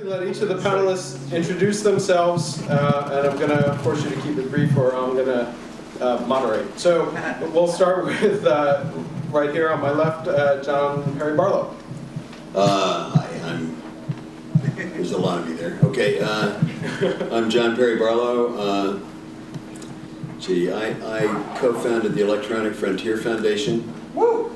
Let each of the panelists introduce themselves, and I'm going to force you to keep it brief, or I'm going to moderate. So we'll start with right here on my left, John Perry Barlow. Hi, there's a lot of you there. Okay, I'm John Perry Barlow. I co-founded the Electronic Frontier Foundation. Woo!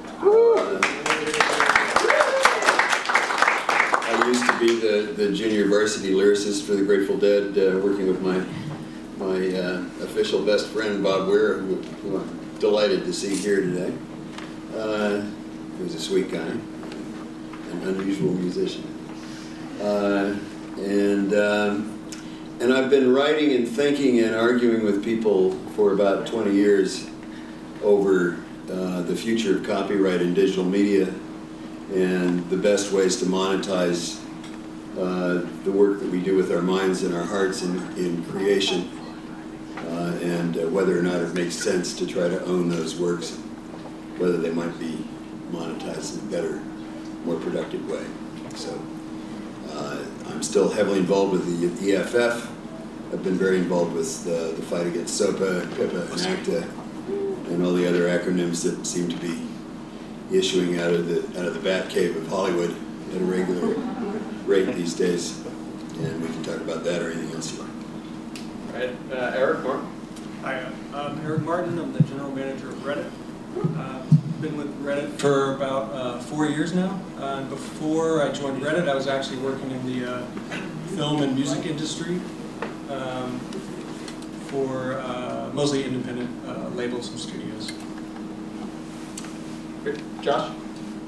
I used to be the junior varsity lyricist for the Grateful Dead, working with my official best friend, Bob Weir, who I'm delighted to see here today. He was a sweet guy, an unusual musician. And I've been writing and thinking and arguing with people for about 20 years over the future of copyright in digital media and the best ways to monetize the work that we do with our minds and our hearts in creation, and whether or not it makes sense to try to own those works, whether they might be monetized in a better, more productive way. So I'm still heavily involved with the EFF. I've been very involved with the fight against SOPA, PIPA, and ACTA, and all the other acronyms that seem to be issuing out of the bat cave of Hollywood at a regular rate these days. And we can talk about that or anything else you want. All right, Eric Martin. Hi, I'm Eric Martin. I'm the general manager of Reddit. Been with Reddit for about 4 years now. Before I joined Reddit, I was actually working in the film and music industry for mostly independent labels and studios. Great. Josh?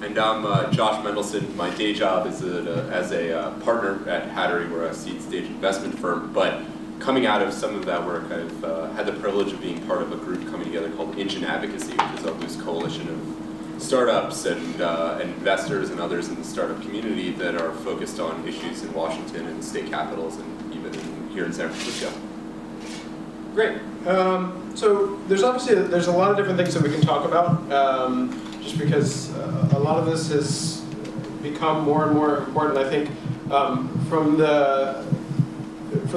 And I'm Josh Mendelson. My day job is as a partner at Hattery. We're a seed stage investment firm. But coming out of some of that work, I've had the privilege of being part of a group coming together called Engine Advocacy, which is a loose coalition of startups and investors and others in the startup community that are focused on issues in Washington and state capitals and even here in San Francisco. Great. So there's a lot of different things that we can talk about, just because a lot of this has become more and more important. I think for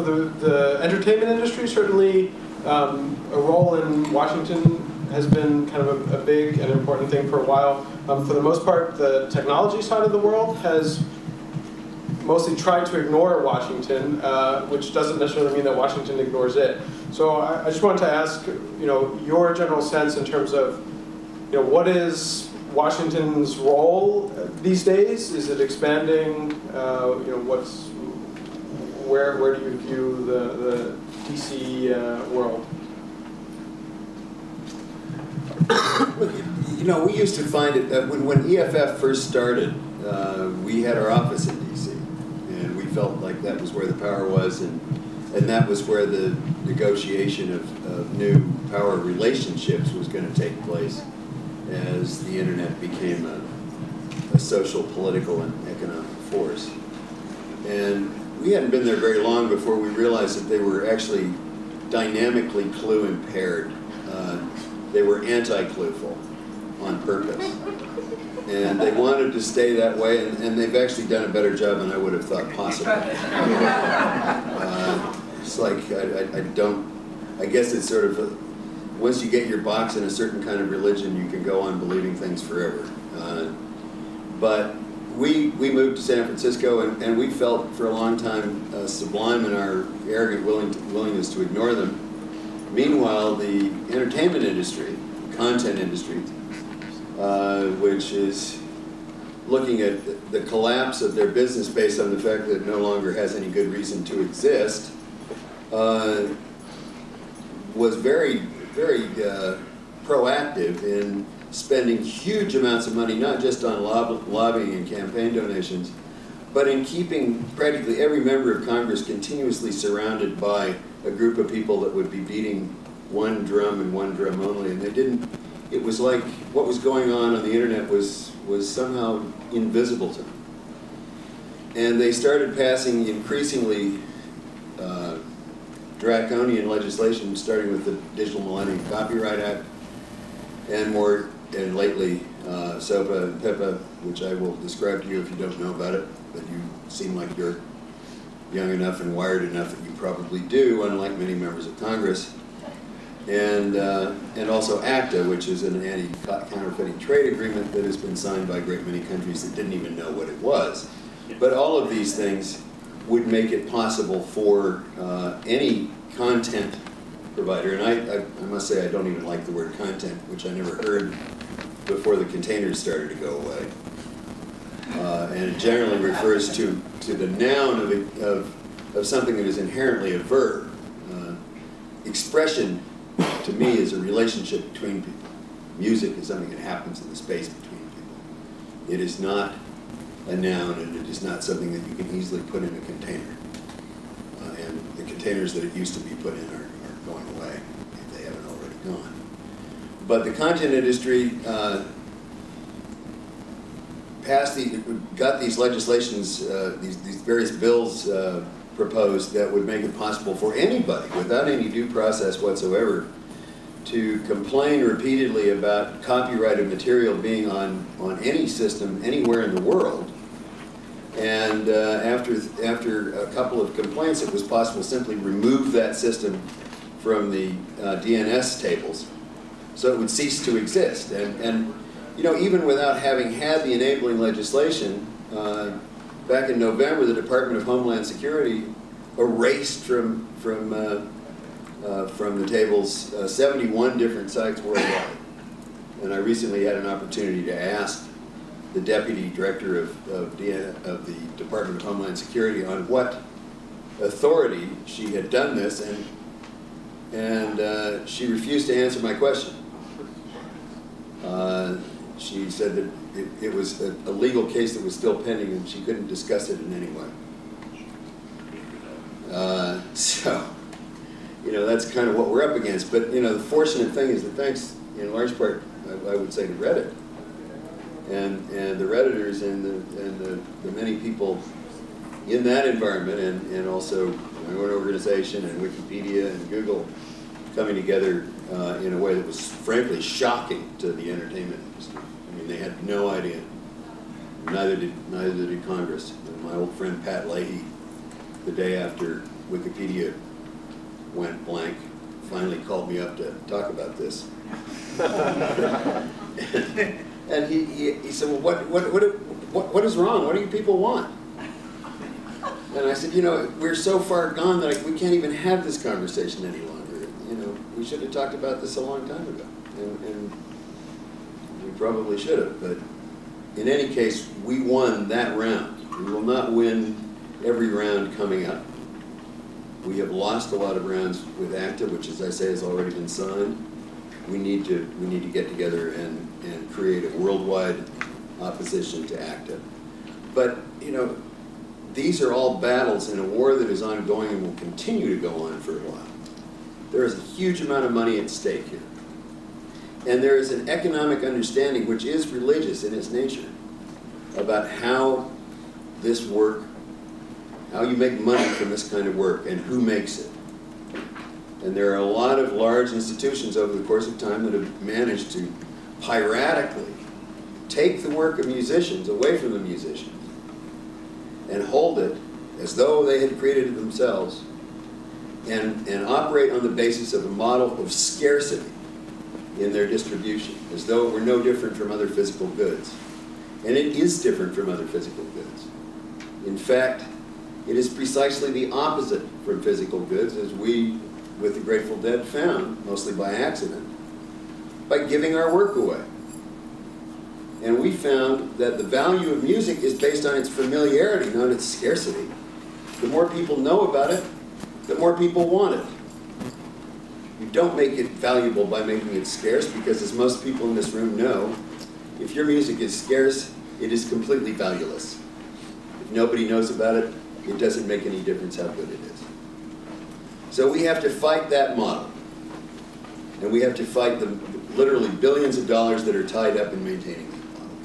the entertainment industry, certainly a role in Washington has been kind of a big and important thing for a while. For the most part, the technology side of the world has mostly tried to ignore Washington, which doesn't necessarily mean that Washington ignores it. So I just wanted to ask, your general sense in terms of, what is Washington's role these days? Is it expanding? Where do you view the DC world? We used to find it that when EFF first started, we had our office in DC, and we felt like that was where the power was, and that was where the negotiation of new power relationships was going to take place as the internet became a social, political, and economic force. And we hadn't been there very long before we realized that they were actually dynamically clue impaired. They were anti-clueful on purpose. And they wanted to stay that way, and they've actually done a better job than I would have thought possible. It's like, I guess it's sort of, once you get your box in a certain kind of religion, you can go on believing things forever. But we moved to San Francisco, and we felt for a long time sublime in our arrogant willingness to ignore them. Meanwhile, the entertainment industry, content industry, which is looking at the collapse of their business based on the fact that it no longer has any good reason to exist, was very, very proactive in spending huge amounts of money, not just on lobbying and campaign donations, but in keeping practically every member of Congress continuously surrounded by a group of people that would be beating one drum and one drum only. And they didn't, it was like what was going on the internet was somehow invisible to them. And they started passing increasingly draconian legislation, starting with the Digital Millennium Copyright Act, and lately SOPA and PIPA, which I will describe to you if you don't know about it, but you seem like you're young enough and wired enough that you probably do, unlike many members of Congress. And also ACTA, which is an anti-counterfeiting trade agreement that has been signed by a great many countries that didn't even know what it was. But all of these things would make it possible for any content provider, and I must say I don't even like the word content, which I never heard before the containers started to go away. And it generally refers to the noun of something that is inherently a verb. Expression, to me, is a relationship between people. Music is something that happens in the space between people. It is not a noun, and it is not something that you can easily put in a container. And the containers that it used to be put in are going away, if they haven't already gone. But the content industry got these legislations, these various bills proposed that would make it possible for anybody, without any due process whatsoever, to complain repeatedly about copyrighted material being on any system anywhere in the world. And after a couple of complaints, it was possible to simply remove that system from the DNS tables, so it would cease to exist. And you know, even without having had the enabling legislation, back in November, the Department of Homeland Security erased from the tables 71 different sites worldwide. And I recently had an opportunity to ask the Deputy Director of the Department of Homeland Security on what authority she had done this, and she refused to answer my question. She said that it was a legal case that was still pending and she couldn't discuss it in any way. So, you know, that's kind of what we're up against. But, you know, the fortunate thing is that thanks, in large part, I would say, to Reddit and the Redditors and the many people in that environment, and also my own organization and Wikipedia and Google coming together in a way that was frankly shocking to the entertainment industry. I mean, they had no idea. Neither did Congress. And my old friend Pat Leahy, the day after Wikipedia went blank, finally called me up to talk about this. And he said, well, what is wrong? What do you people want? And I said, you know, we're so far gone that we can't even have this conversation any longer. You know, we should have talked about this a long time ago. And we probably should have. But in any case, we won that round. We will not win every round coming up. We have lost a lot of rounds with ACTA, which, as I say, has already been signed. We need to get together and create a worldwide opposition to ACTA. But, you know, these are all battles in a war that is ongoing and will continue to go on for a while. There is a huge amount of money at stake here. And there is an economic understanding, which is religious in its nature, about how this work, how you make money from this kind of work, and who makes it. And there are a lot of large institutions over the course of time that have managed to piratically take the work of musicians away from the musicians and hold it as though they had created it themselves, and operate on the basis of a model of scarcity in their distribution, as though it were no different from other physical goods. And it is different from other physical goods. In fact, it is precisely the opposite from physical goods, as we, with the Grateful Dead, found, mostly by accident, by giving our work away. And we found that the value of music is based on its familiarity, not its scarcity. The more people know about it, the more people want it. You don't make it valuable by making it scarce, because as most people in this room know, if your music is scarce, it is completely valueless. If nobody knows about it, it doesn't make any difference how good it is. So we have to fight that model. And we have to fight the literally billions of dollars that are tied up in maintaining that model.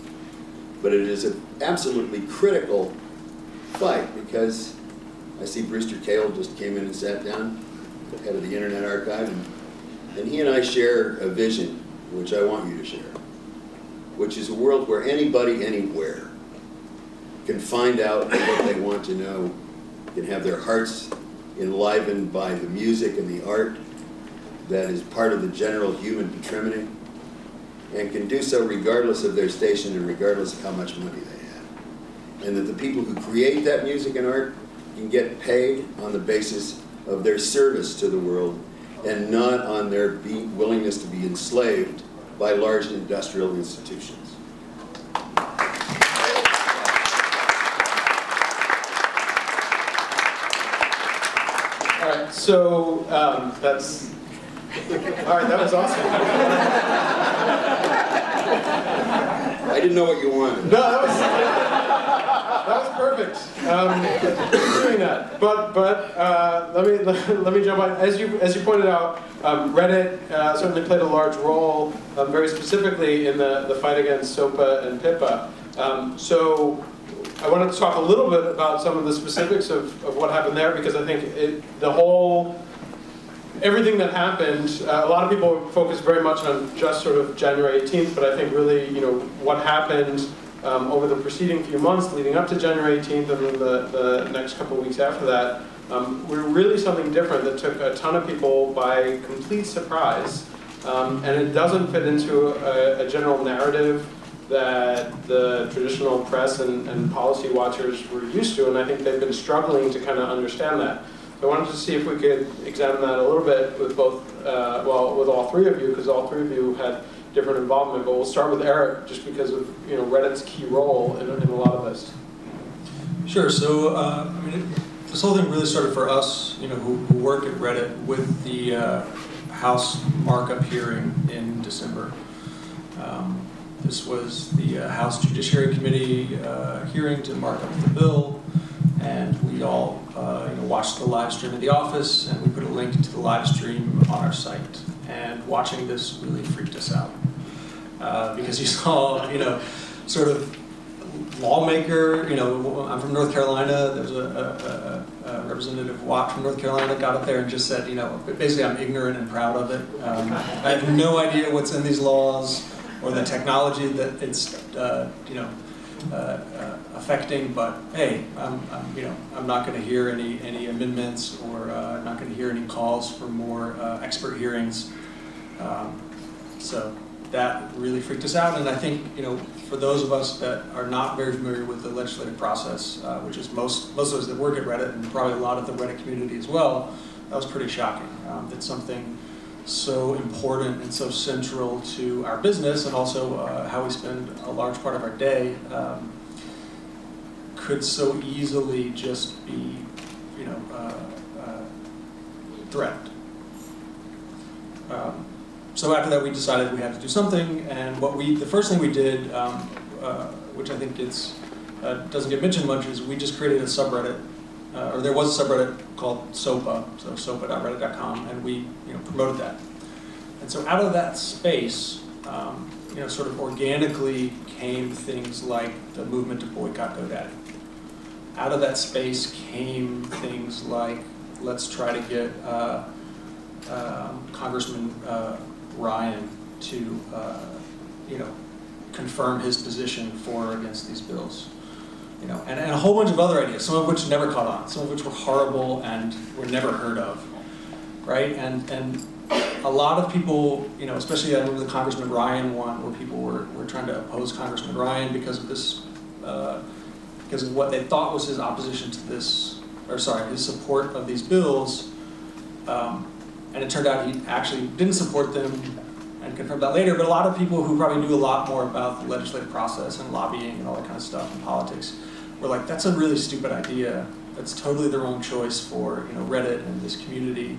But it is an absolutely critical fight, because I see Brewster Kahle just came in and sat down, head of the Internet Archive, and he and I share a vision, which I want you to share, which is a world where anybody, anywhere, can find out what they want to know can have their hearts enlivened by the music and the art that is part of the general human patrimony, and can do so regardless of their station and regardless of how much money they have. And that the people who create that music and art can get paid on the basis of their service to the world and not on their willingness to be enslaved by large industrial institutions. All right, so that's, all right, that was awesome. I didn't know what you wanted. No, that was perfect. Doing that, but let me jump on. As you pointed out, Reddit certainly played a large role, very specifically in the fight against SOPA and PIPA. So I wanted to talk a little bit about some of the specifics of what happened there, because I think everything that happened, a lot of people focus very much on just sort of January 18th, but I think really, what happened over the preceding few months leading up to January 18th and then the next couple of weeks after that, were really something different that took a ton of people by complete surprise. And it doesn't fit into a general narrative that the traditional press and policy watchers were used to, and I think they've been struggling to kind of understand that. I wanted to see if we could examine that a little bit with both, with all three of you, because all three of you had different involvement. But we'll start with Eric, just because of Reddit's key role in a lot of this. Sure. So I mean, this whole thing really started for us, who work at Reddit, with the House markup hearing in December. This was the House Judiciary Committee hearing to mark up the bill. And we all watched the live stream in the office, and we put a link to the live stream on our site. And watching this really freaked us out. Because you saw, sort of lawmaker, I'm from North Carolina, there's a Representative Watt from North Carolina that got up there and just said, basically I'm ignorant and proud of it. I have no idea what's in these laws or the technology that it's, affecting, but hey, I'm not going to hear any amendments, or I'm not going to hear any calls for more expert hearings. So that really freaked us out, and I think for those of us that are not very familiar with the legislative process, which is most of us that work at Reddit, and probably a lot of the Reddit community as well, that was pretty shocking. That something so important and so central to our business, and also how we spend a large part of our day, could so easily just be, threatened. So after that, we decided we had to do something, and the first thing we did, which I think doesn't get mentioned much, is we just created a subreddit, or there was a subreddit called SOPA, so sopa.reddit.com, and we promoted that. And so out of that space, sort of organically came things like the movement to boycott GoDaddy. Out of that space came things like, let's try to get Congressman Ryan to, confirm his position for or against these bills. And a whole bunch of other ideas, some of which never caught on, some of which were horrible and were never heard of, right? And a lot of people, especially I remember the Congressman Ryan one, where people were trying to oppose Congressman Ryan because of this, because of what they thought was his opposition to this, his support of these bills, and it turned out he actually didn't support them, and confirmed that later. But a lot of people who probably knew a lot more about the legislative process and lobbying and all that kind of stuff and politics were like, that's a really stupid idea. That's totally the wrong choice for Reddit and this community,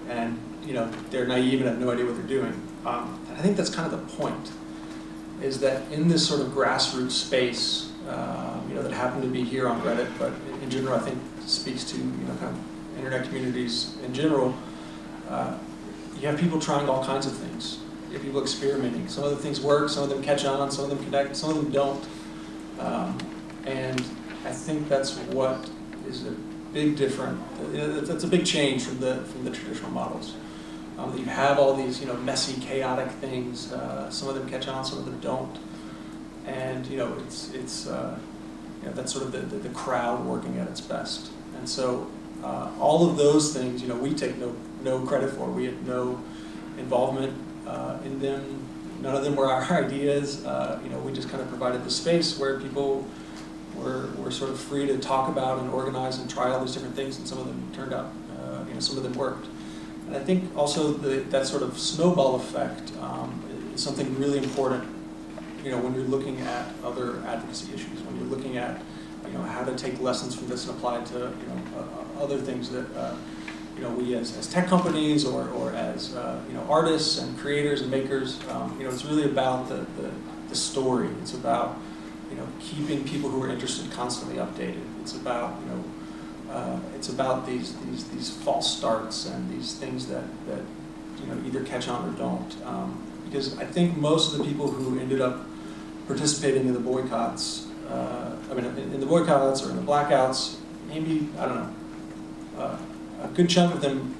and they're naive and have no idea what they're doing. And I think that's kind of the point, is that in this sort of grassroots space, that happened to be here on Reddit, but in general I think speaks to kind of internet communities in general. You have people trying all kinds of things. You have people experimenting. Some of the things work, some of them catch on, some of them connect, some of them don't. And I think that's what is a big difference. That's a big change from the traditional models. You have all these messy, chaotic things. Some of them catch on, some of them don't. And it's that's sort of the crowd working at its best. And so all of those things, we take no credit for. We had no involvement in them. None of them were our ideas. We just kind of provided the space where people were sort of free to talk about and organize and try all these different things, and some of them turned out, some of them worked. And I think also that sort of snowball effect is something really important, when you're looking at other advocacy issues, when you're looking at, how to take lessons from this and apply it to, other things that, we as tech companies or as, artists and creators and makers, it's really about the story. It's about, keeping people who are interested constantly updated. It's about these false starts and these things that either catch on or don't. Because I think most of the people who ended up participating in the boycotts, in the boycotts or in the blackouts, maybe, I don't know, a good chunk of them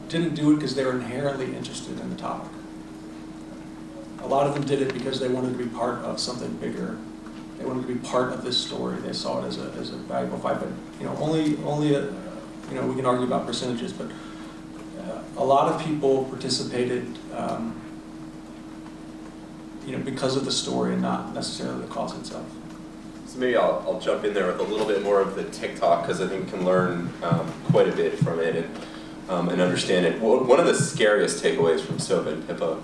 didn't do it because they were inherently interested in the topic. A lot of them did it because they wanted to be part of something bigger. They wanted to be part of this story. They saw it as a valuable fight. But only we can argue about percentages, but a lot of people participated because of the story and not necessarily the cause itself. So maybe I'll jump in there with a little bit more of the TikTok, because I think we can learn quite a bit from it and understand it. One of the scariest takeaways from SOPA and PIPA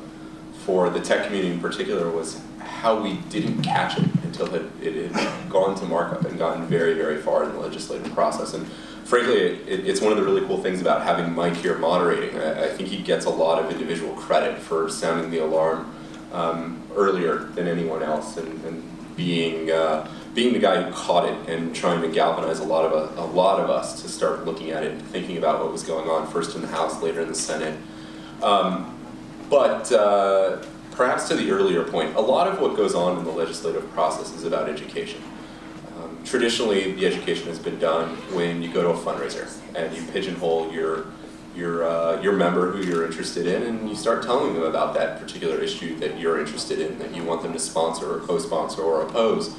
for the tech community in particular was how we didn't catch it until it had gone to markup and gotten very, very far in the legislative process. And frankly, it's one of the really cool things about having Mike here moderating. I think he gets a lot of individual credit for sounding the alarm earlier than anyone else, and being the guy who caught it and trying to galvanize a lot of us to start looking at it, thinking about what was going on, first in the House, later in the Senate. But perhaps to the earlier point, a lot of what goes on in the legislative process is about education. Traditionally, the education has been done when you go to a fundraiser and you pigeonhole your member who you're interested in, and you start telling them about that particular issue that you're interested in, that you want them to sponsor or co-sponsor or oppose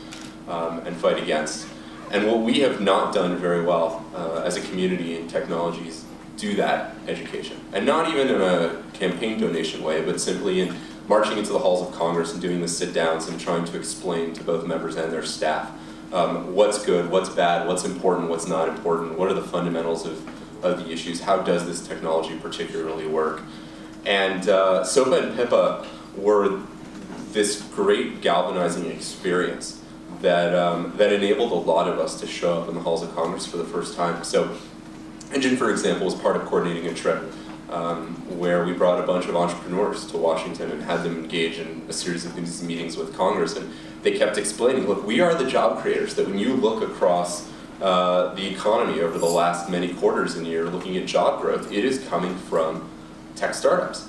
and fight against. And what we have not done very well as a community in technology is do that education. And not even in a campaign donation way, but simply in marching into the halls of Congress and doing the sit-downs and trying to explain to both members and their staff what's good, what's bad, what's important, what's not important, what are the fundamentals of the issues, how does this technology particularly work. And SOPA and PIPA were this great galvanizing experience that enabled a lot of us to show up in the halls of Congress for the first time. So Engine, for example, was part of coordinating a trip where we brought a bunch of entrepreneurs to Washington and had them engage in a series of these meetings with Congress. And they kept explaining, look, we are the job creators, that when you look across the economy over the last many quarters and you're looking at job growth, it is coming from tech startups,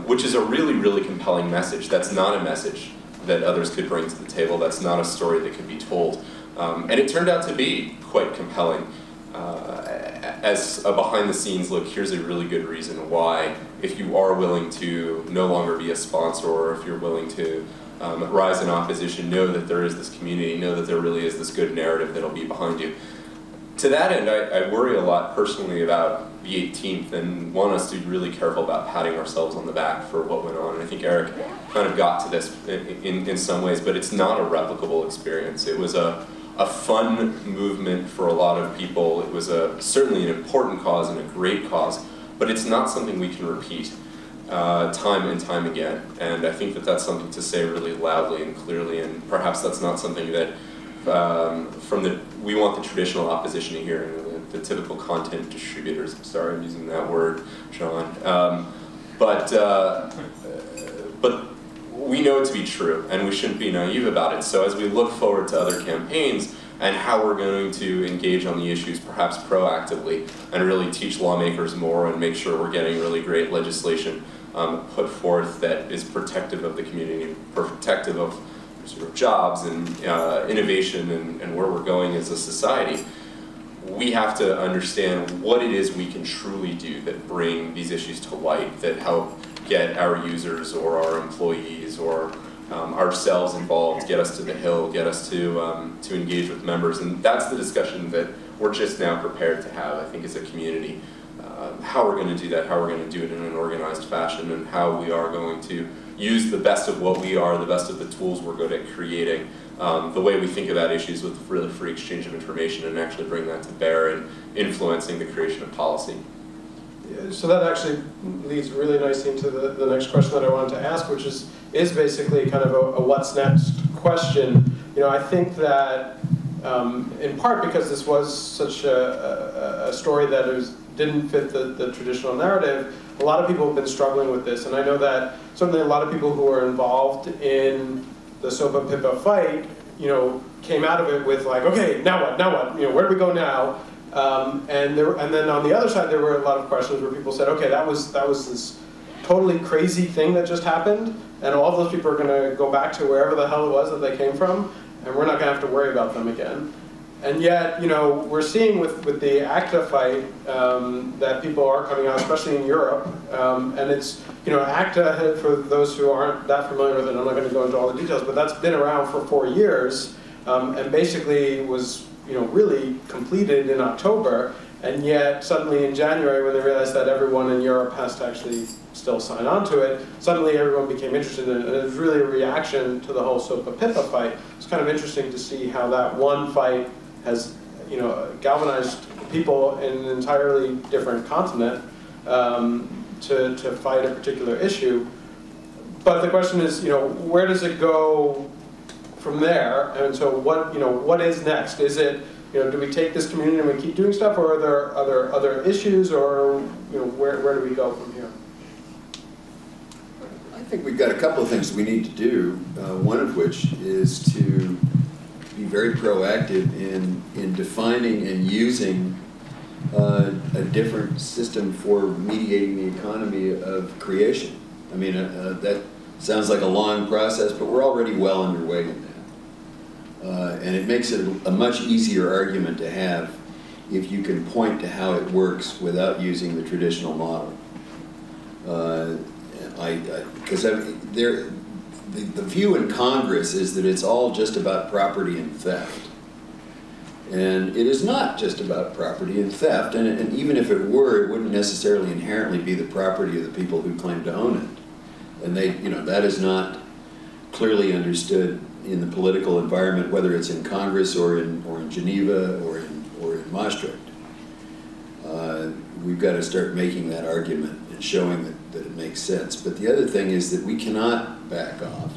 which is a really, really compelling message. That's not a message that others could bring to the table. That's not a story that could be told. And it turned out to be quite compelling. As a behind-the-scenes look, here's a really good reason why, if you are willing to no longer be a sponsor, or if you're willing to rise in opposition, know that there is this community, know that there really is this good narrative that'll be behind you. To that end, I worry a lot personally about the 18th and want us to be really careful about patting ourselves on the back for what went on. And I think Eric kind of got to this in some ways, but it's not a replicable experience. It was a fun movement for a lot of people. It was certainly an important cause and a great cause, but it's not something we can repeat time and time again. And I think that that's something to say really loudly and clearly, and perhaps that's not something that we want the traditional opposition to hear, the typical content distributors. I'm sorry, I'm using that word, Sean. But we know it to be true, and we shouldn't be naive about it. So as we look forward to other campaigns and how we're going to engage on the issues perhaps proactively and really teach lawmakers more and make sure we're getting really great legislation put forth that is protective of the community, protective of sort of jobs and innovation and where we're going as a society, we have to understand what it is we can truly do that bring these issues to light, that help get our users or our employees or ourselves involved, get us to the Hill, get us to engage with members. And that's the discussion that we're just now prepared to have, I think, as a community. How we're going to do that, how we're going to do it in an organized fashion, and how we are going to use the best of what we are, the best of the tools we're good at creating, the way we think about issues with really free exchange of information, and actually bring that to bear in influencing the creation of policy. Yeah, so that actually leads really nicely into the next question that I wanted to ask, which is basically kind of a what's next question. You know, I think that in part because this was such a story that didn't fit the traditional narrative, a lot of people have been struggling with this, and I know that certainly a lot of people who are involved in the SOPA-PIPA fight, you know, came out of it with like, okay, now what? Now what? You know, where do we go now? And then on the other side, there were a lot of questions where people said, okay, that was this totally crazy thing that just happened, and all those people are going to go back to wherever the hell it was that they came from, and we're not going to have to worry about them again. And yet, you know, we're seeing with the ACTA fight that people are coming out, especially in Europe, and it's, you know, ACTA, for those who aren't that familiar with it, I'm not going to go into all the details, but that's been around for 4 years, and basically was, you know, really completed in October, and yet suddenly in January, when they realized that everyone in Europe has to actually still sign on to it, suddenly everyone became interested in it, and it was really a reaction to the whole SOPA-PIPA fight. It's kind of interesting to see how that one fight has, you know, galvanized people in an entirely different continent to fight a particular issue. But the question is, you know, where does it go from there? And so what, you know, what is next? Is it, you know, do we take this community and we keep doing stuff, or are there other issues, or, you know, where do we go from here? I think we've got a couple of things we need to do, one of which is to be very proactive in defining and using a different system for mediating the economy of creation. I mean, that sounds like a long process, but we're already well underway in that. And it makes it a much easier argument to have if you can point to how it works without using the traditional model. Because the view in Congress is that it's all just about property and theft. And it is not just about property and theft, and even if it were, it wouldn't necessarily inherently be the property of the people who claim to own it. And they, you know, that is not clearly understood in the political environment, whether it's in Congress or in Geneva or in Maastricht. We've got to start making that argument and showing that it makes sense. But the other thing is that we cannot back off,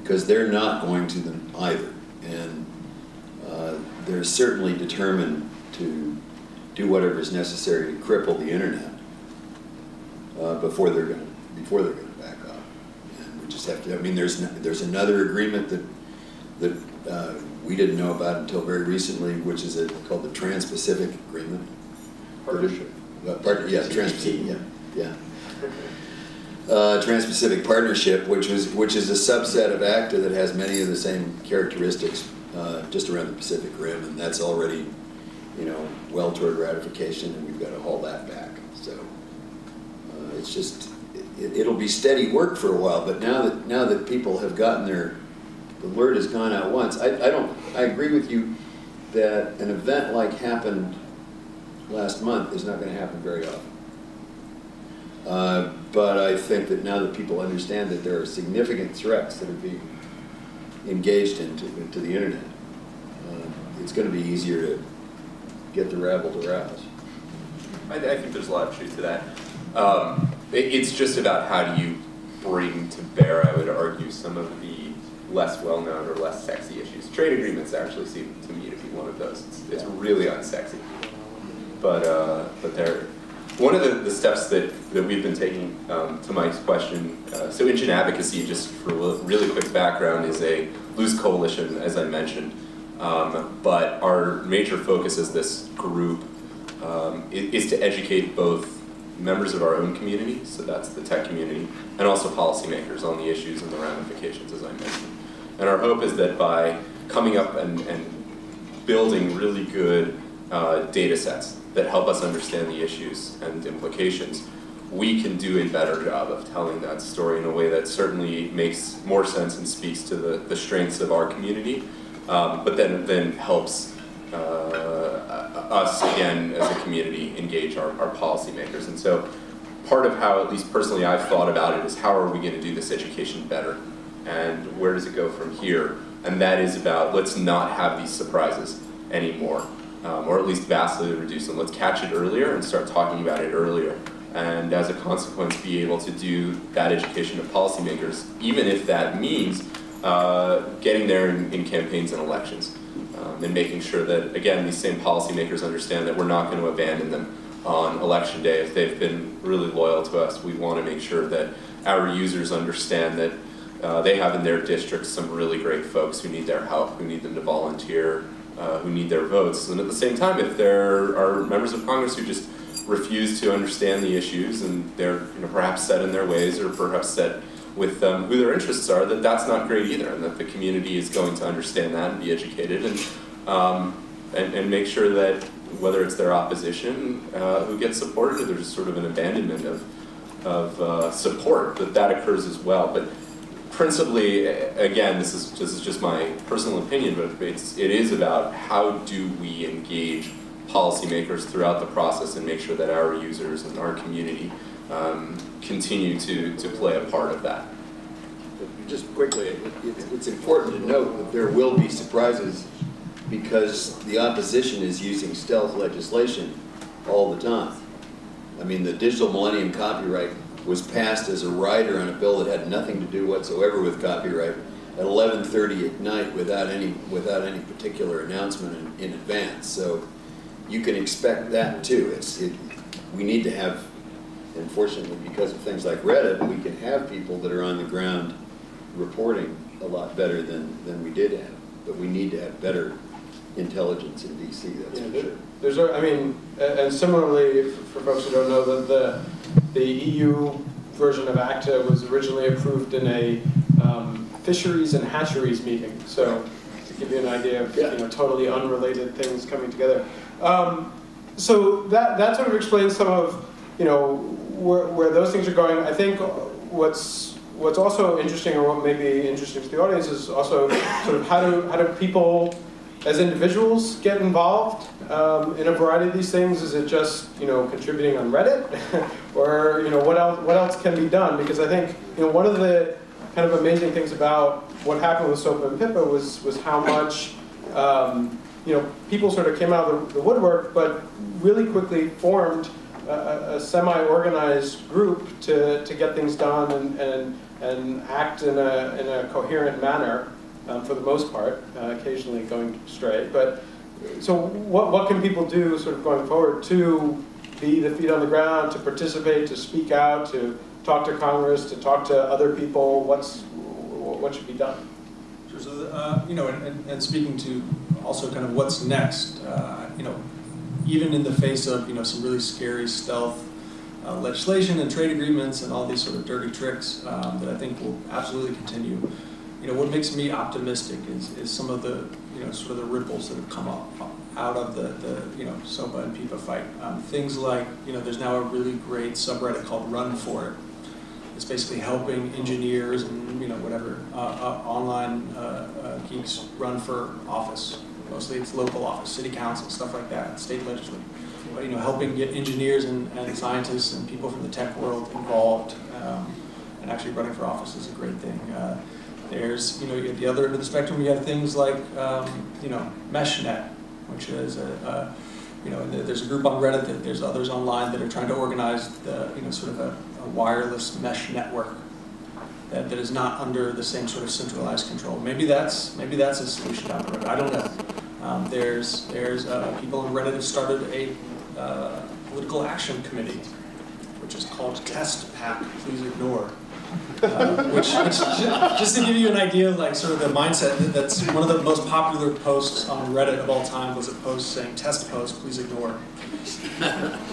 because they're not going to them either. And they're certainly determined to do whatever is necessary to cripple the internet before they're going to back off. And we just have to. I mean, there's another agreement that we didn't know about until very recently, which is called the Trans-Pacific Agreement. Partnership. Yeah, Trans-Pacific. Yeah. Trans-Pacific Partnership, which is a subset of ACTA that has many of the same characteristics just around the Pacific Rim, and that's already, you know, well toward ratification, and we've got to haul that back. So it's just it'll be steady work for a while. But now that people have gotten the word has gone out once. I agree with you that an event like happened last month is not going to happen very often. But I think that now that people understand that there are significant threats that are being engaged into the internet, it's going to be easier to get the rabble to rouse. I think there's a lot of truth to that. It's just about how do you bring to bear, I would argue, some of the less well-known or less sexy issues. Trade agreements actually seem to me to be one of those. It's really unsexy. But they're one of the steps that we've been taking, to Mike's question, so Engine Advocacy, just for a really quick background, is a loose coalition, as I mentioned. But our major focus as this group is to educate both members of our own community, so that's the tech community, and also policymakers on the issues and the ramifications, as I mentioned. And our hope is that by coming up and building really good data sets that help us understand the issues and implications, we can do a better job of telling that story in a way that certainly makes more sense and speaks to the strengths of our community, but then helps us, again, as a community, engage our policymakers. And so part of how, at least personally, I've thought about it is how are we going to do this education better? And where does it go from here? And that is about, let's not have these surprises anymore, or at least vastly reduce them. Let's catch it earlier and start talking about it earlier. And as a consequence, be able to do that education of policymakers, even if that means getting there in campaigns and elections. And making sure that, again, these same policymakers understand that we're not going to abandon them on election day. If they've been really loyal to us, we want to make sure that our users understand that they have in their districts some really great folks who need their help, who need them to volunteer, who need their votes. And at the same time, if there are members of Congress who just refuse to understand the issues and they're perhaps set in their ways or perhaps set with who their interests are, that's not great either, and that the community is going to understand that and be educated and make sure that whether it's their opposition who gets supported or there's sort of an abandonment of support, that occurs as well. But principally, again, this is just my personal opinion, but it is about how do we engage policymakers throughout the process and make sure that our users and our community continue to play a part of that. Just quickly, it's important to note that there will be surprises because the opposition is using stealth legislation all the time. I mean, the Digital Millennium Copyright was passed as a rider on a bill that had nothing to do whatsoever with copyright at 11:30 at night without any particular announcement in advance. So you can expect that too. We need to have, unfortunately, because of things like Reddit, we can have people that are on the ground reporting a lot better than we did have. But we need to have better intelligence in DC, that's for sure. I mean, and similarly, for folks who don't know, the EU version of ACTA was originally approved in a fisheries and hatcheries meeting. So to give you an idea of totally unrelated things coming together. So that sort of explains some of where those things are going. I think what's also interesting, or what may be interesting to the audience, is also sort of how do people as individuals get involved in a variety of these things? Is it just contributing on Reddit, or what else can be done? Because I think one of the kind of amazing things about what happened with SOPA and PIPA was how much people sort of came out of the woodwork, but really quickly formed a semi-organized group to get things done and act in a coherent manner. For the most part, occasionally going astray. But so what can people do sort of going forward to be the feet on the ground, to participate, to speak out, to talk to Congress, to talk to other people? What should be done? Sure. So and speaking to also kind of what's next, even in the face of some really scary stealth legislation and trade agreements and all these sort of dirty tricks that I think will absolutely continue. What makes me optimistic is some of the sort of the ripples that have come up out of the SOPA and PIPA fight. Things like there's now a really great subreddit called Run For It. It's basically helping engineers and whatever online geeks run for office. Mostly it's local office, city council, stuff like that, state legislature. But helping get engineers and scientists and people from the tech world involved and actually running for office is a great thing. There's, at the other end of the spectrum, you have things like, MeshNet, which is there's a group on Reddit, that there's others online that are trying to organize sort of a wireless mesh network that is not under the same sort of centralized control. Maybe that's a solution down the road. I don't know. There's people on Reddit have started a political action committee, which is called Test Pack, Please Ignore. Which just to give you an idea of sort of the mindset, that's one of the most popular posts on Reddit of all time was a post saying, "Test post, please ignore."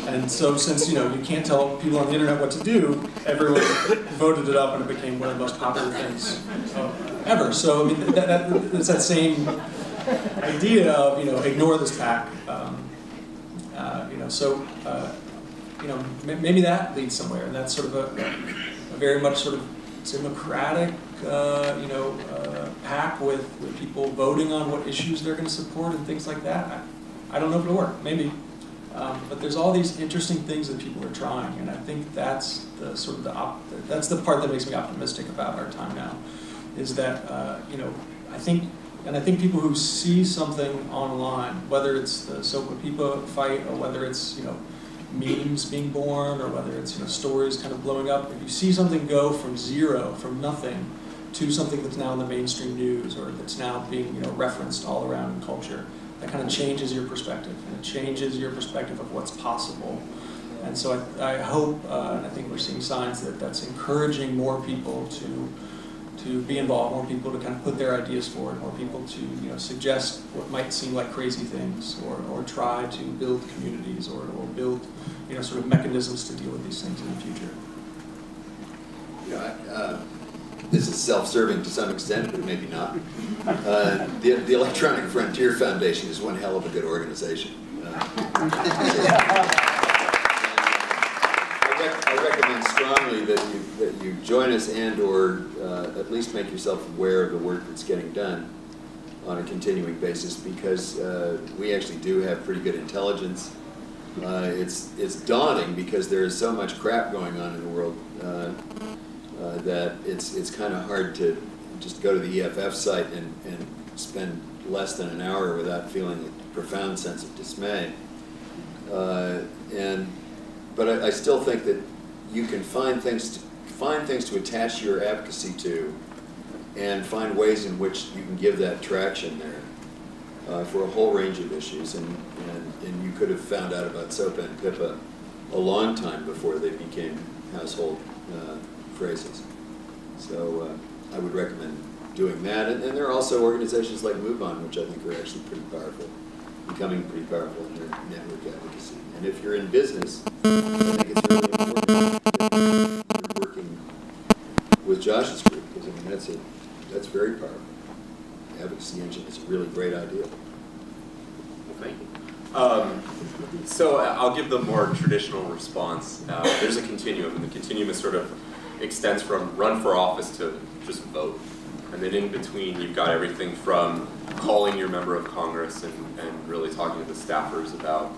And so since you can't tell people on the internet what to do, everyone voted it up and it became one of the most popular things ever. So I mean, it's that same idea of ignore this pack. Maybe that leads somewhere, and that's sort of a very much sort of democratic, pack with people voting on what issues they're going to support and things like that. I don't know if it'll work, maybe. But there's all these interesting things that people are trying, and I think that's the sort of that's the part that makes me optimistic about our time now, is that I think people who see something online, whether it's the Sopa Pipa fight or whether it's memes being born or whether it's stories kind of blowing up, if you see something go from zero, from nothing, to something that's now in the mainstream news or that's now being referenced all around in culture, that kind of changes your perspective, and it changes your perspective of what's possible. And so I hope, and I think we're seeing signs that that's encouraging more people to be involved, more people to kind of put their ideas forward, more people to suggest what might seem like crazy things, or try to build communities, or build sort of mechanisms to deal with these things in the future. This is self-serving to some extent, but maybe not. The Electronic Frontier Foundation is one hell of a good organization. I recommend strongly that you join us and/or at least make yourself aware of the work that's getting done on a continuing basis, because we actually do have pretty good intelligence. It's daunting because there is so much crap going on in the world that it's kind of hard to just go to the EFF site and spend less than an hour without feeling a profound sense of dismay. But I still think that you can find things to attach your advocacy to, and find ways in which you can give that traction there for a whole range of issues. And you could have found out about SOPA and PIPA a long time before they became household phrases. So I would recommend doing that. And there are also organizations like MoveOn, which I think are actually pretty powerful, becoming pretty powerful in their network advocacy. And if you're in business, I think it's really important that you're working with Josh's group, because I mean that's very powerful. Advocacy Engine is a really great idea. Well, thank you. So I'll give the more traditional response. There's a continuum, and the continuum is sort of extends from run for office to just vote. And then in between, you've got everything from calling your member of Congress and really talking to the staffers about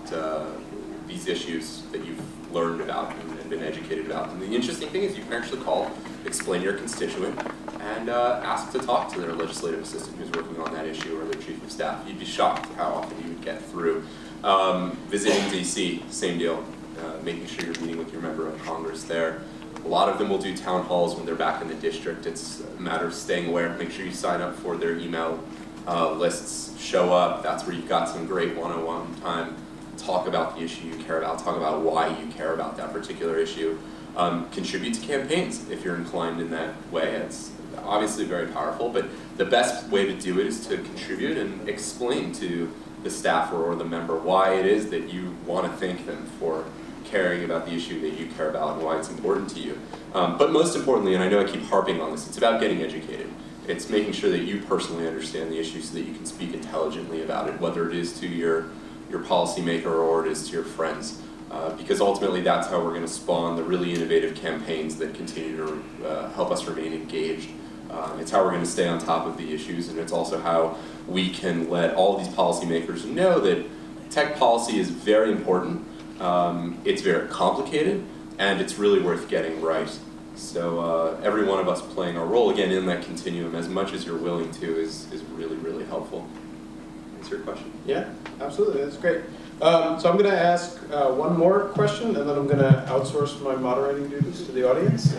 these issues that you've learned about and been educated about. And the interesting thing is you can actually call, explain your constituent, and ask to talk to their legislative assistant who's working on that issue, or their chief of staff. You'd be shocked how often you would get through. Visiting DC, same deal. Making sure you're meeting with your member of Congress there. A lot of them will do town halls when they're back in the district. It's a matter of staying aware. Make sure you sign up for their email lists. Show up. That's where you've got some great one-on-one time. Talk about the issue you care about. Talk about why you care about that particular issue. Contribute to campaigns if you're inclined in that way. It's obviously very powerful, but the best way to do it is to contribute and explain to the staffer or the member why it is that you want to thank them for caring about the issue that you care about and why it's important to you. But most importantly, and I know I keep harping on this, it's about getting educated. It's making sure that you personally understand the issue so that you can speak intelligently about it, whether it is to your policymaker or it is to your friends. Because ultimately that's how we're going to spawn the really innovative campaigns that continue to help us remain engaged. It's how we're going to stay on top of the issues, and it's also how we can let all these policymakers know that tech policy is very important. It's very complicated, and it's really worth getting right. So every one of us playing our role, again, in that continuum, as much as you're willing to, is really, really helpful. Answer your question? Yeah, absolutely. That's great. So I'm going to ask one more question, and then I'm going to outsource my moderating duties to the audience.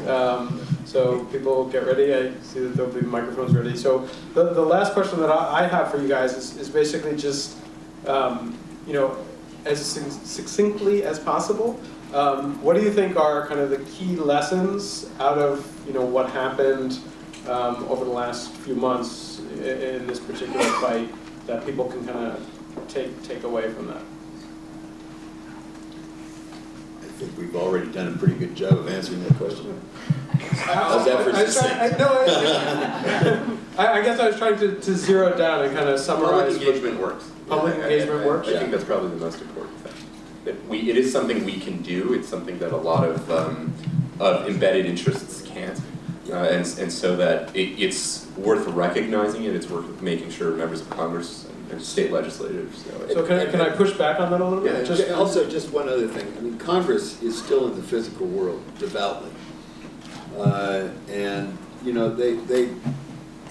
So people get ready. I see that there'll be microphones ready. So the last question that I have for you guys is basically just, as succinctly as possible, what do you think are kind of the key lessons out of what happened over the last few months in this particular fight that people can kind of take away from that? I think we've already done a pretty good job of answering that question. How's that for I guess I was trying to zero it down and kind of summarize. Public engagement works. Public engagement works? I think that's probably the most important thing. That it is something we can do. It's something that a lot of embedded interests can't. And so that it's worth recognizing it. It's worth making sure members of Congress state legislators. So can I push back on that a little bit? Yeah, also, just one other thing. I mean, Congress is still in the physical world, devoutly. And, you know, they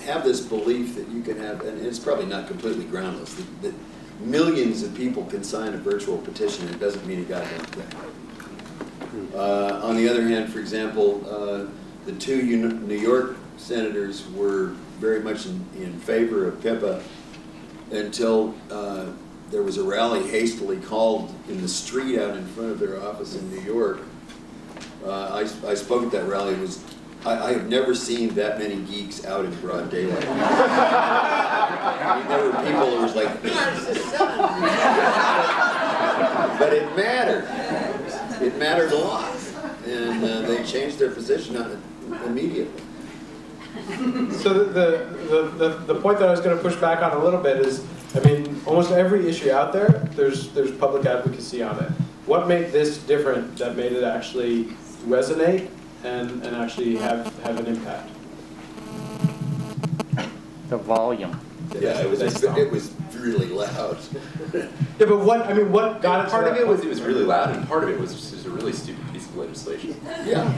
have this belief that you can have, and it's probably not completely groundless, that millions of people can sign a virtual petition and it doesn't mean a goddamn thing. On the other hand, for example, the two New York senators were very much in favor of PIPA until there was a rally hastily called in the street out in front of their office in New York. I spoke at that rally. I have never seen that many geeks out in broad daylight. I mean, there were people who was like, but it mattered. It mattered a lot. And they changed their position on it immediately. So the point that I was going to push back on a little bit is, I mean, almost every issue out there, there's public advocacy on it. What made this different that made it actually resonate and actually have an impact? The volume. Yeah, it was really loud. Yeah, but what got it? Part of it was really loud, and part of it was just a really stupid piece of legislation. Yeah.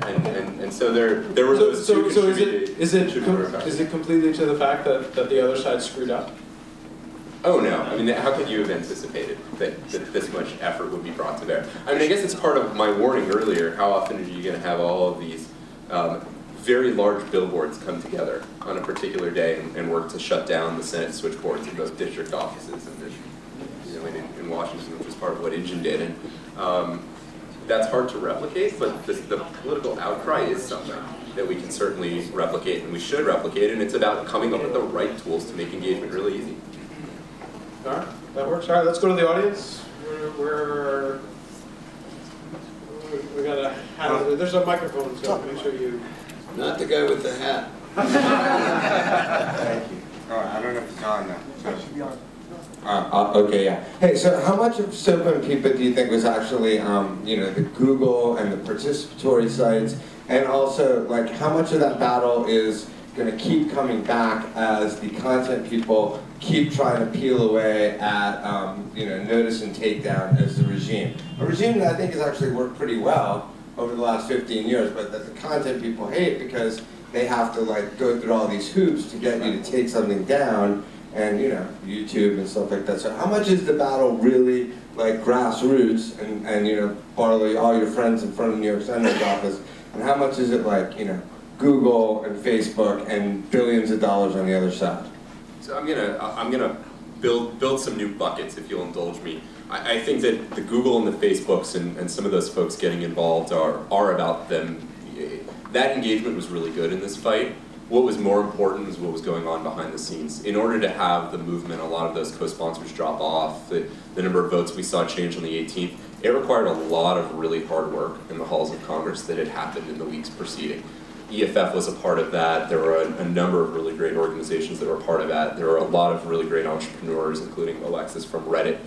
And so there were those two contributing. Is it completely to the fact that the other side screwed up? Oh no, I mean, how could you have anticipated that this much effort would be brought to bear? I mean, I guess it's part of my warning earlier. How often are you going to have all of these very large billboards come together on a particular day and work to shut down the Senate switchboards in both district offices and in Washington, which was part of what Engine did. And that's hard to replicate, but the political outcry is something that we can certainly replicate, and we should replicate, and it's about coming up with the right tools to make engagement really easy. All right, that works. All right, let's go to the audience. We got a hat. There's a microphone, so make sure you. Not the guy with the hat. Thank you. Oh, I don't know if it's on now. Okay, yeah. Hey, so how much of SOPA and PIPA do you think was actually, the Google and the participatory sites, and also, like, how much of that battle is going to keep coming back as the content people keep trying to peel away at, notice and takedown as the regime? A regime that I think has actually worked pretty well over the last 15 years, but that the content people hate because they have to, like, go through all these hoops to get you to take something down, and, YouTube and stuff like that. So how much is the battle really, like, grassroots and borrow all your friends in front of New York Senator's office, and how much is it, like, Google and Facebook and billions of dollars on the other side? So I'm gonna build some new buckets, if you'll indulge me. I think that the Google and the Facebooks and some of those folks getting involved are about them. That engagement was really good in this fight. What was more important was what was going on behind the scenes. In order to have the movement, a lot of those co-sponsors drop off, the number of votes we saw change on the 18th, it required a lot of really hard work in the halls of Congress that had happened in the weeks preceding. EFF was a part of that. There were a number of really great organizations that were part of that. There were a lot of really great entrepreneurs, including Alexis from Reddit,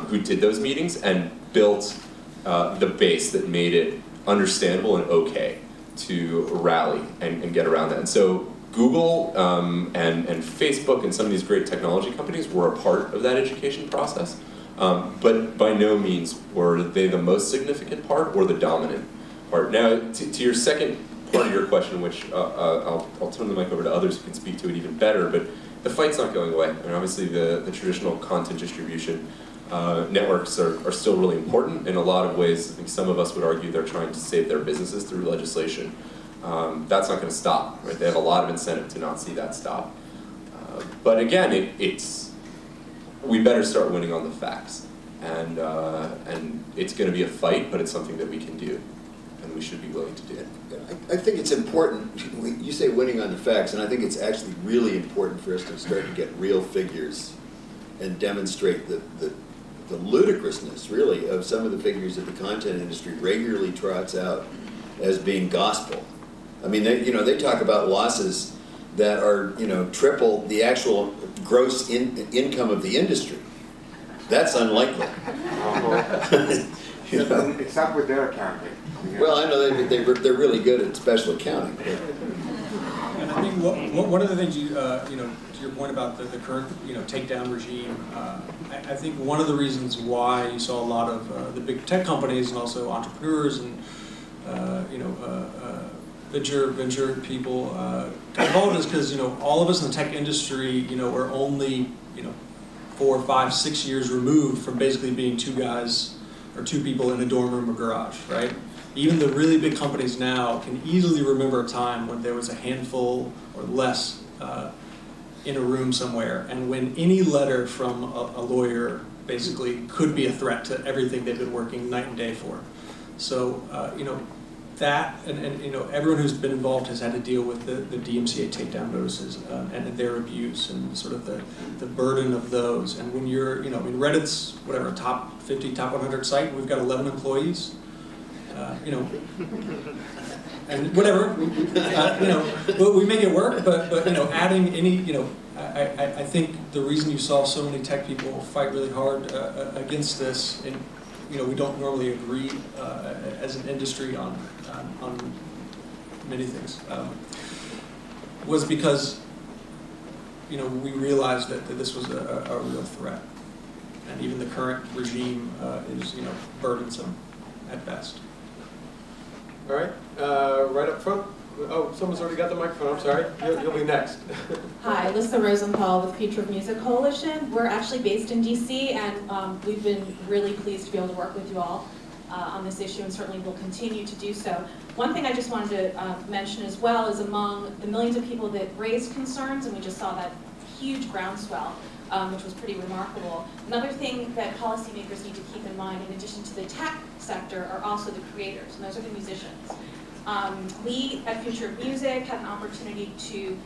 who did those meetings and built the base that made it understandable and okay to rally and get around that. And so Google and Facebook and some of these great technology companies were a part of that education process, but by no means were they the most significant part or the dominant part. Now, to your second part of your question, which I'll turn the mic over to others who can speak to it even better, but the fight's not going away. I mean, obviously the traditional content distribution networks are still really important in a lot of ways. I think some of us would argue they're trying to save their businesses through legislation. That's not going to stop, right? They have a lot of incentive to not see that stop. But again, we better start winning on the facts. And it's going to be a fight, but it's something that we can do, and we should be willing to do. I think it's important, you say winning on the facts, and I think it's actually really important for us to start to get real figures and demonstrate the ludicrousness, really, of some of the figures that the content industry regularly trots out as being gospel. I mean, they talk about losses that are, triple the actual gross income of the industry. That's unlikely. Except with their accounting. Well, I know they're really good at special accounting. I mean, one of the things you know, to your point about the current, takedown regime, I think one of the reasons why you saw a lot of the big tech companies and also entrepreneurs and venture people involved is because all of us in the tech industry are only 4, 5, 6 years removed from basically being two guys or two people in a dorm room or garage, right? Even the really big companies now can easily remember a time when there was a handful or less in a room somewhere, and when any letter from a lawyer basically could be a threat to everything they've been working night and day for. So that and everyone who's been involved has had to deal with the DMCA takedown notices and their abuse and sort of the burden of those. And when you're I mean, Reddit's whatever top 50, top 100 site, we've got 11 employees. And whatever, but we make it work. But adding any, I think the reason you saw so many tech people fight really hard against this, and we don't normally agree as an industry on many things, was because we realized that this was a real threat, and even the current regime is burdensome at best. All right, right up front. Oh, someone's already got the microphone. I'm sorry. You'll be next. Hi, Alyssa Rosenthal with Future of Music Coalition. We're actually based in DC, and we've been really pleased to be able to work with you all on this issue, and certainly will continue to do so. One thing I just wanted to mention as well is among the millions of people that raised concerns, and we just saw that huge groundswell, which was pretty remarkable. Another thing that policymakers need to keep in mind, in addition to the tech sector, are also the creators, and those are the musicians. We at Future of Music had an opportunity to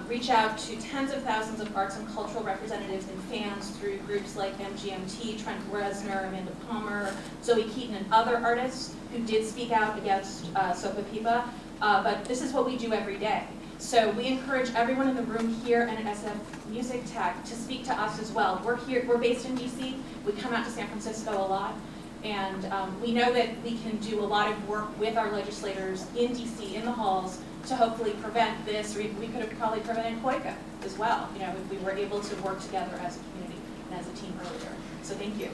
reach out to tens of thousands of arts and cultural representatives and fans through groups like MGMT, Trent Reznor, Amanda Palmer, Zoe Keaton, and other artists who did speak out against SOPA PIPA. But this is what we do every day. So we encourage everyone in the room here and at SF Music Tech to speak to us as well. We're based in DC. We come out to San Francisco a lot. And we know that we can do a lot of work with our legislators in DC, in the halls, to hopefully prevent this, or we could have probably prevented COICA as well, if we were able to work together as a community and as a team earlier. So thank you.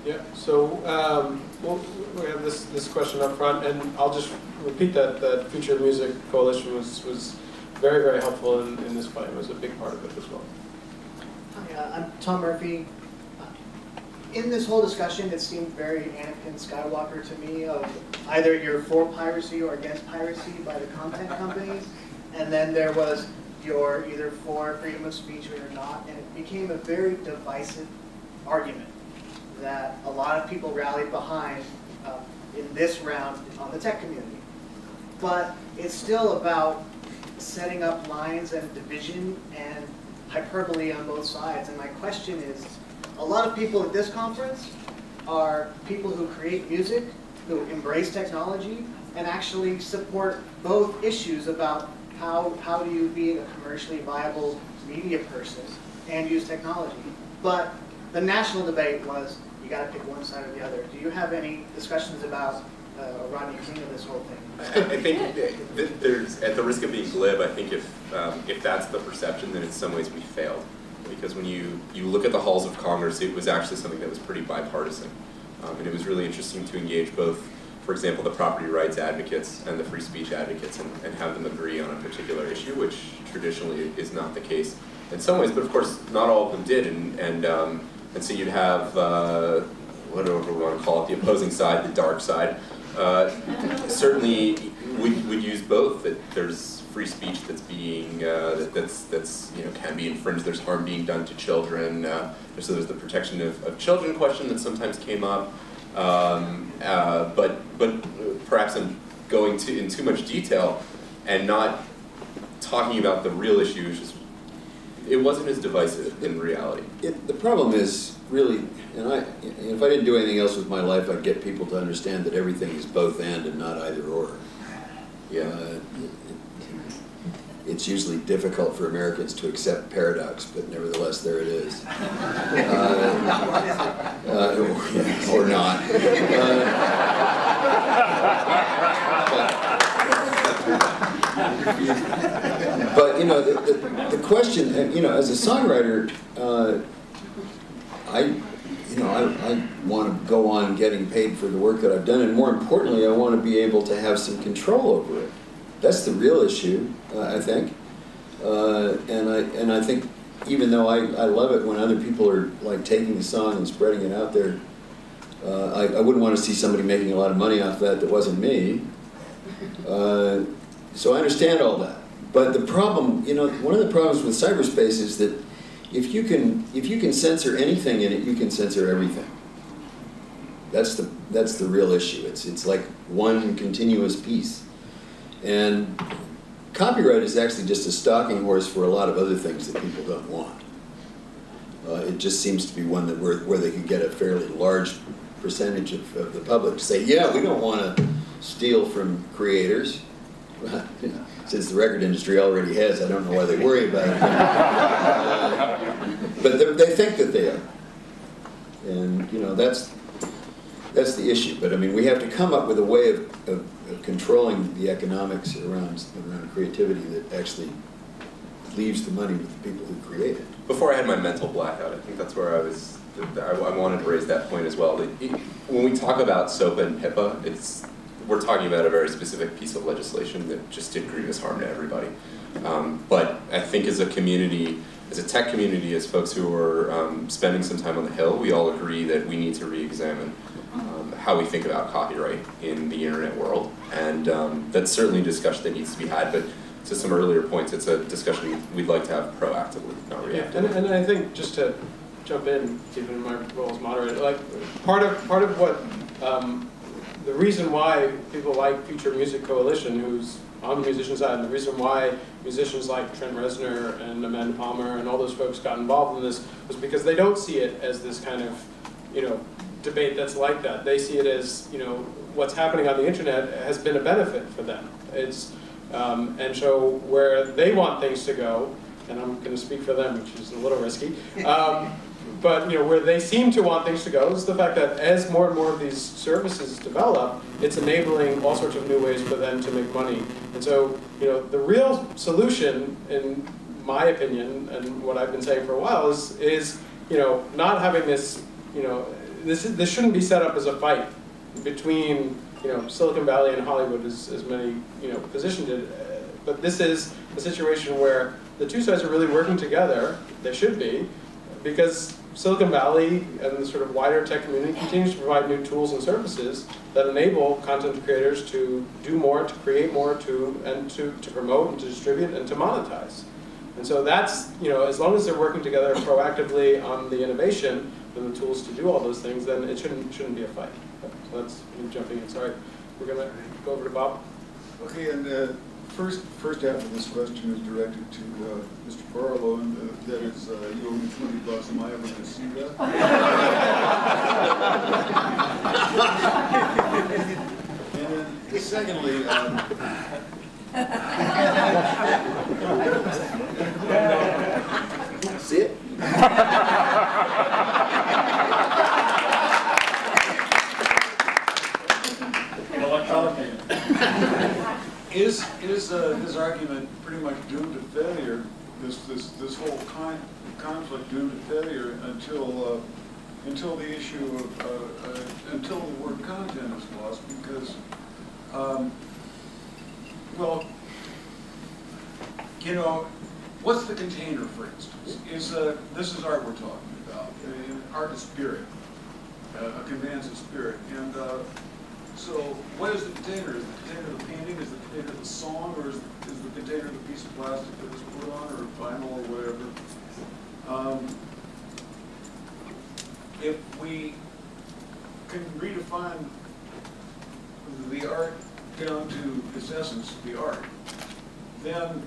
Yeah, so we have this question up front, and I'll just repeat that Future of Music Coalition was very, very helpful in this fight. It was a big part of it as well. Hi, I'm Tom Murphy. In this whole discussion, it seemed very Anakin Skywalker to me, of either you're for piracy or against piracy by the content companies, and then there was you're either for freedom of speech or you're not, and it became a very divisive argument that a lot of people rallied behind in this round on the tech community. But it's still about setting up lines and division and hyperbole on both sides, and my question is, a lot of people at this conference are people who create music, who embrace technology, and actually support both issues about how do you be a commercially viable media person and use technology. But the national debate was, you got to pick one side or the other. Do you have any discussions about Rodney King of this whole thing? I think that there's, at the risk of being glib, I think if that's the perception, then in some ways we failed. Because when you look at the halls of Congress, it was actually something that was pretty bipartisan. And it was really interesting to engage both, for example, the property rights advocates and the free speech advocates and have them agree on a particular issue, which traditionally is not the case in some ways, but of course not all of them did. And so you'd have, whatever we want to call it, the opposing side, the dark side. Certainly would use both, that there's free speech that's being that's can be infringed. There's harm being done to children. So there's the protection of children question that sometimes came up. But perhaps I'm going in too much detail and not talking about the real issues. It wasn't as divisive in reality. The problem is really, and if I didn't do anything else with my life, I'd get people to understand that everything is both and not either or. Yeah. It's usually difficult for Americans to accept paradox, but nevertheless, there it is. Or not. But, you know, the question, you know, as a songwriter, I want to go on getting paid for the work that I've done, and more importantly, I want to be able to have some control over it. That's the real issue, I think. And I think, even though I love it when other people are like taking the song and spreading it out there, I wouldn't want to see somebody making a lot of money off that wasn't me. So I understand all that. But the problem, you know, one of the problems with cyberspace is that if you can censor anything in it, you can censor everything. That's the real issue. It's like one continuous piece. And copyright is actually just a stalking horse for a lot of other things that people don't want. It just seems to be one that where they can get a fairly large percentage of the public to say, yeah, we don't want to steal from creators. Since the record industry already has, I don't know why they worry about it. But they think that they are. And, you know, that's the issue. But, I mean, we have to come up with a way of controlling the economics around creativity that actually leaves the money with the people who create it. Before I had my mental blackout, I think that's where I wanted to raise that point as well. When we talk about SOPA and HIPAA, we're talking about a very specific piece of legislation that just did grievous harm to everybody. But I think as a community, as a tech community, as folks who are spending some time on the Hill, we all agree that we need to re-examine how we think about copyright in the internet world. And that's certainly a discussion that needs to be had, but to some earlier points, it's a discussion we'd like to have proactively, not reactively. And I think, just to jump in, even in my role as moderator, like part of what the reason why people like Future Music Coalition, who's on the musician side, and the reason why musicians like Trent Reznor and Amanda Palmer and all those folks got involved in this was because they don't see it as this kind of, you know, debate that's like that. They see it as, you know, what's happening on the internet has been a benefit for them. It's and so where they want things to go, and I'm going to speak for them, which is a little risky. But, you know, where they seem to want things to go is the fact that as more and more of these services develop, it's enabling all sorts of new ways for them to make money. And so, you know, the real solution, in my opinion, and what I've been saying for a while, is you know, not having this, you know, this shouldn't be set up as a fight between, you know, Silicon Valley and Hollywood, as many, you know, positioned it. But this is a situation where the two sides are really working together. They should be, because Silicon Valley and the sort of wider tech community continues to provide new tools and services that enable content creators to do more, to create more, to promote and to distribute and to monetize. And so that's, you know, as long as they're working together proactively on the innovation and the tools to do all those things, then it shouldn't be a fight. So that's me jumping in. Sorry, we're gonna go over to Bob. Okay, and first half of this question is directed to Mr. Barlow, and that is, you owe me $20. Am I ever going to see that? And then, secondly, see it? Is his argument pretty much doomed to failure? This whole conflict doomed to failure until the issue of until the word content is lost? Because well, you know, what's the container, for instance? This is art we're talking about. Art is spirit, conveys of spirit, and. So, what is the container? Is the container the painting? Is the container the song? Or is the container the piece of plastic that is put on, or vinyl, or whatever? If we can redefine the art down to its essence, the art, then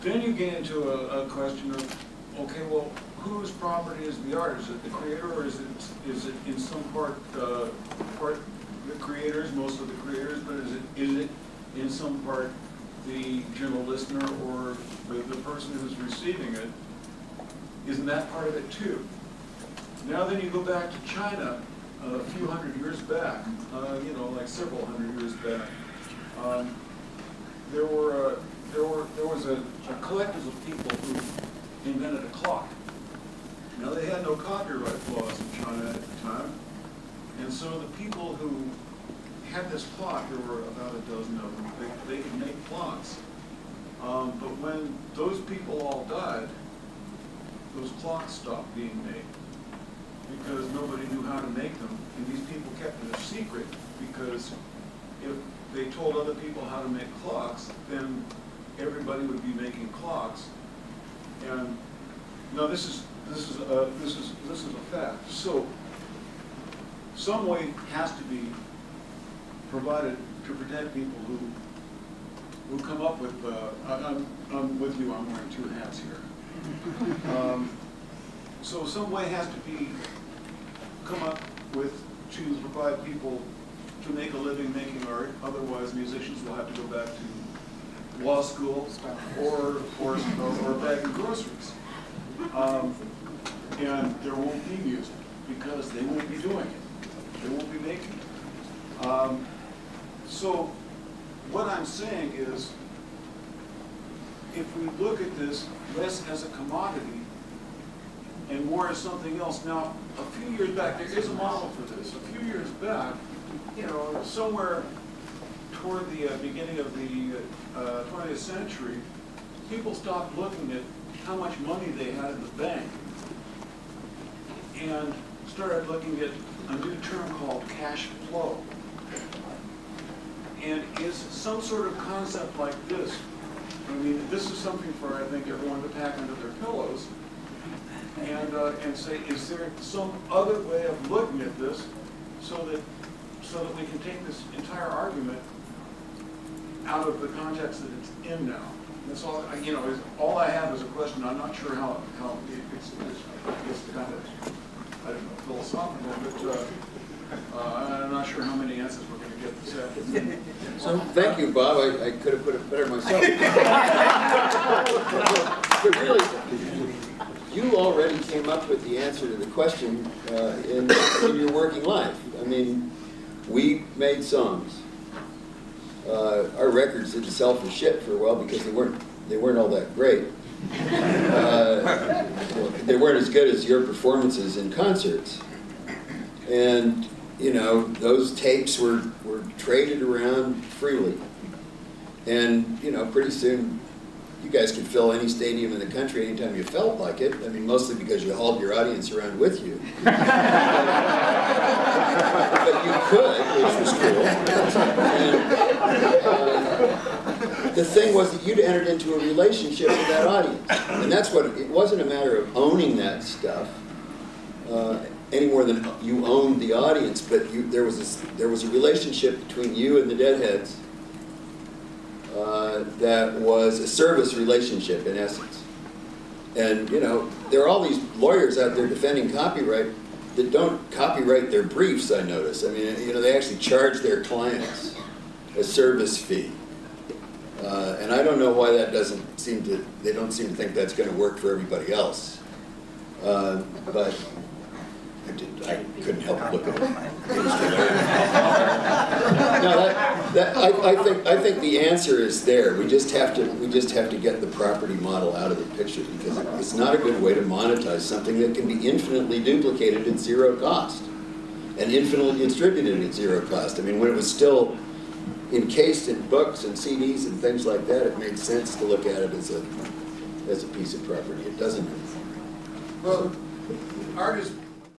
you get into a question of, okay, well, whose property is the art? Is it the creator, or is it in some part the creators, most of the creators, but is it in some part the general listener or the person who's receiving it? Isn't that part of it too? Now then you go back to China a few hundred years back, you know, like several hundred years back. there was a collective of people who invented a clock. Now, they had no copyright laws in China at the time, and so the people who had this clock, there were about a dozen of them, they could make clocks. But when those people all died, those clocks stopped being made because nobody knew how to make them, and these people kept it a secret because if they told other people how to make clocks, then everybody would be making clocks. And no, this is a fact. So some way has to be provided to protect people who come up with. I'm with you. I'm wearing two hats here. So some way has to be come up with to provide people to make a living making art. Otherwise, musicians will have to go back to law school or bagging groceries. And there won't be music because they won't be doing it. They won't be making it. So what I'm saying is, if we look at this less as a commodity and more as something else. Now, a few years back, there is a model for this. A few years back, you know, somewhere toward the beginning of the 20th century, people stopped looking at how much money they had in the bank and started looking at a new term called cash flow. And is some sort of concept like this, I mean, this is something for, I think, everyone to pack under their pillows and say, is there some other way of looking at this so that we can take this entire argument out of the context that it's in now? That's all, you know, all I have is a question. I'm not sure how it's kind of, I don't know, philosophical, but I'm not sure how many answers we're going to get this afternoon. So thank you, Bob. I could have put it better myself. But really, you already came up with the answer to the question in your working life. I mean, we made songs. Our records didn't sell for shit for a while because they weren't all that great. They weren't as good as your performances in concerts. And you know, those tapes were traded around freely. And you know, pretty soon you guys could fill any stadium in the country anytime you felt like it. I mean, mostly because you hauled your audience around with you. But you could, which was cool. And, the thing was that you'd entered into a relationship with that audience. And that's what, it wasn't a matter of owning that stuff any more than you owned the audience, but there was a relationship between you and the Deadheads that was a service relationship in essence. And you know, there are all these lawyers out there defending copyright that don't copyright their briefs, I notice. I mean, you know, they actually charge their clients a service fee. And I don't know why that doesn't seem to, they don't seem to think that's going to work for everybody else. But I couldn't help but look at it. No, I think the answer is there. We just have to get the property model out of the picture because it's not a good way to monetize something that can be infinitely duplicated at zero cost and infinitely distributed at zero cost. I mean, when it was still encased in books and CDs and things like that, it made sense to look at it as a piece of property. It doesn't. Well, art is